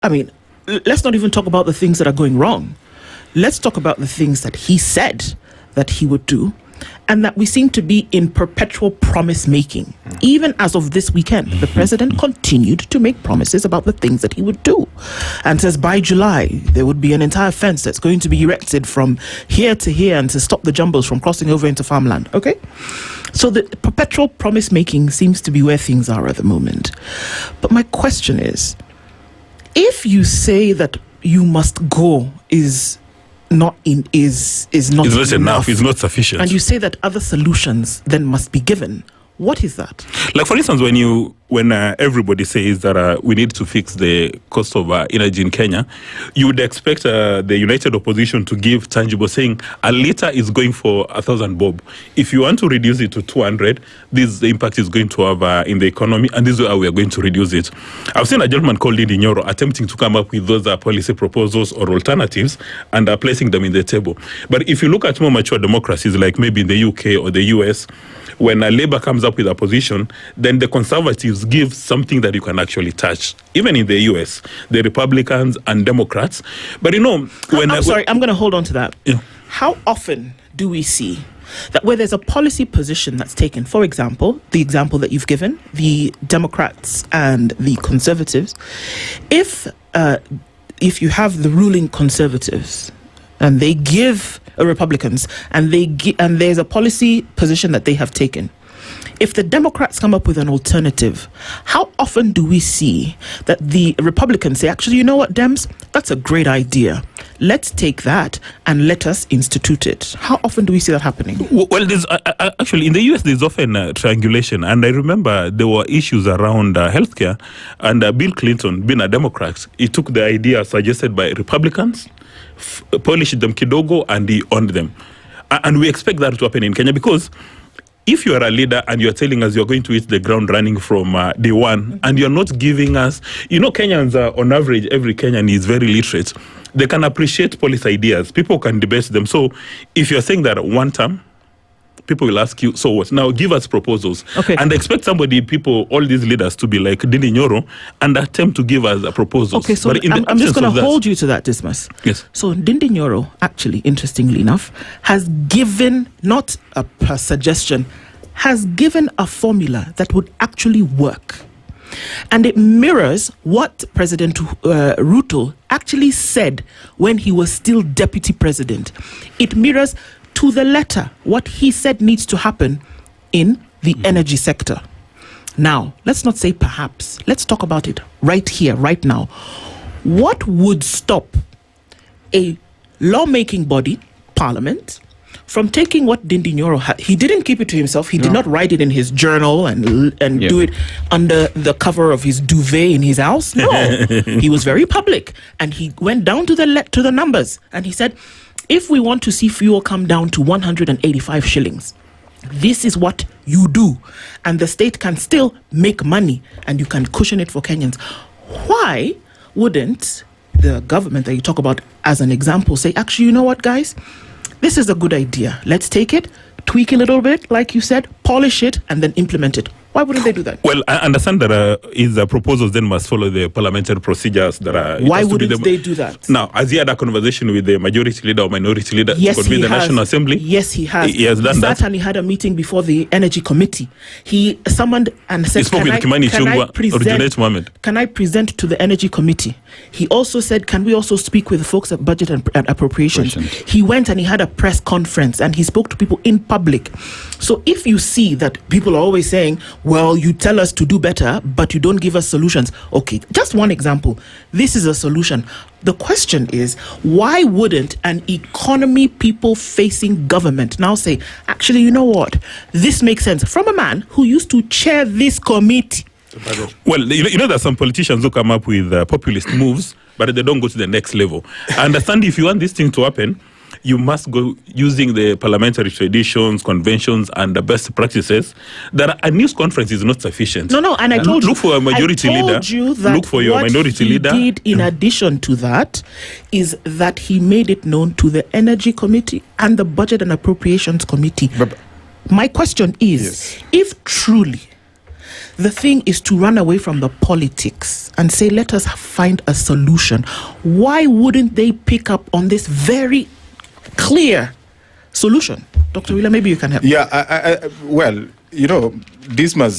I mean, let's not even talk about the things that are going wrong. Let's talk about the things that he said that he would do, and that we seem to be in perpetual promise making. Even as of this weekend, the president continued to make promises about the things that he would do, and says by July there would be an entire fence that's going to be erected from here to here and to stop the jumbos from crossing over into farmland. Okay, so the perpetual promise making seems to be where things are at the moment. But my question is, if you say that you must go is not enough. It's not sufficient. And you say that other solutions then must be given. What is that? Like, for instance, when everybody says that we need to fix the cost of energy in Kenya, you would expect the united opposition to give tangible, saying a litre is going for 1,000 bob. If you want to reduce it to 200, this impact is going to have in the economy, and this is how we are going to reduce it. I've seen a gentleman called Nyoro attempting to come up with those policy proposals or alternatives and placing them in the table. But if you look at more mature democracies, like maybe in the UK or the US, when Labour comes up with a position, then the Conservatives give something that you can actually touch. Even in the US, the Republicans and Democrats. But I'm going to hold on to that. Yeah. How often do we see that where there's a policy position that's taken, for example, the example that you've given, the Democrats and the Conservatives, if you have the ruling Conservatives and they give Republicans and there's a policy position that they have taken, if the Democrats come up with an alternative, how often do we see that the Republicans say, actually, you know what, Dems, that's a great idea. Let's take that and let us institute it. How often do we see that happening? Well, there's actually in the US there's often triangulation, and I remember there were issues around healthcare, and Bill Clinton, being a Democrat, he took the idea suggested by Republicans, polished them kidogo, and he owned them. And we expect that to happen in Kenya, because if you are a leader and you're telling us you're going to hit the ground running from day one, and you're not giving us, Kenyans are, on average, every Kenyan is very literate. They can appreciate policy ideas. People can debate them. So if you're saying that one term, people will ask you, so what? Now give us proposals. Okay. And expect all these leaders to be like Ndindi Nyoro and attempt to give us proposals. Okay, so I'm just going to hold you to that, Dismas. Yes. So Ndindi Nyoro, actually, interestingly enough, has given, not a suggestion, has given a formula that would actually work. And it mirrors what President Ruto actually said when he was still deputy president. It mirrors to the letter what he said needs to happen in the energy sector. Now, let's not say perhaps. Let's talk about it right here, right now. What would stop a lawmaking body, Parliament, from taking what Ndindi Nyoro had? He didn't keep it to himself. He did not write it in his journal and do it under the cover of his duvet in his house. No, he was very public, and he went down to the numbers, and he said, if we want to see fuel come down to 185 shillings, this is what you do, and the state can still make money, and you can cushion it for Kenyans. Why wouldn't the government that you talk about as an example say, actually, you know what, guys? This is a good idea. Let's take it, tweak a little bit, like you said, polish it, and then implement it. Why wouldn't they do that? Well, I understand that his proposals then must follow the parliamentary procedures that are... Why wouldn't they do that? Now, has he had a conversation with the majority leader or minority leader to convene the National Assembly? Yes, he has. He has done that. And he had a meeting before the Energy Committee. He summoned and said, he spoke with Kimani Ichung'wah or Junet Mohammed. Can I present to the Energy Committee? He also said, can we also speak with the folks at Budget and Appropriations? He went and he had a press conference and he spoke to people in public. So if you see that people are always saying, well, you tell us to do better, but you don't give us solutions. Okay, just one example. This is a solution. The question is, why wouldn't an economy people-facing government now say, actually, you know what? This makes sense, from a man who used to chair this committee? Well, there's some politicians who come up with populist moves, but they don't go to the next level. I understand if you want this thing to happen, you must go using the parliamentary traditions, conventions, and the best practices. That a news conference is not sufficient. No, and I told you. Look for a majority leader. Look for your minority leader. What he did in addition to that is that he made it known to the Energy Committee and the Budget and Appropriations Committee. My question is, if truly the thing is to run away from the politics and say, let us find a solution. Why wouldn't they pick up on this very clear solution? Dr. Wheeler, maybe you can help. Yeah, well, Dismas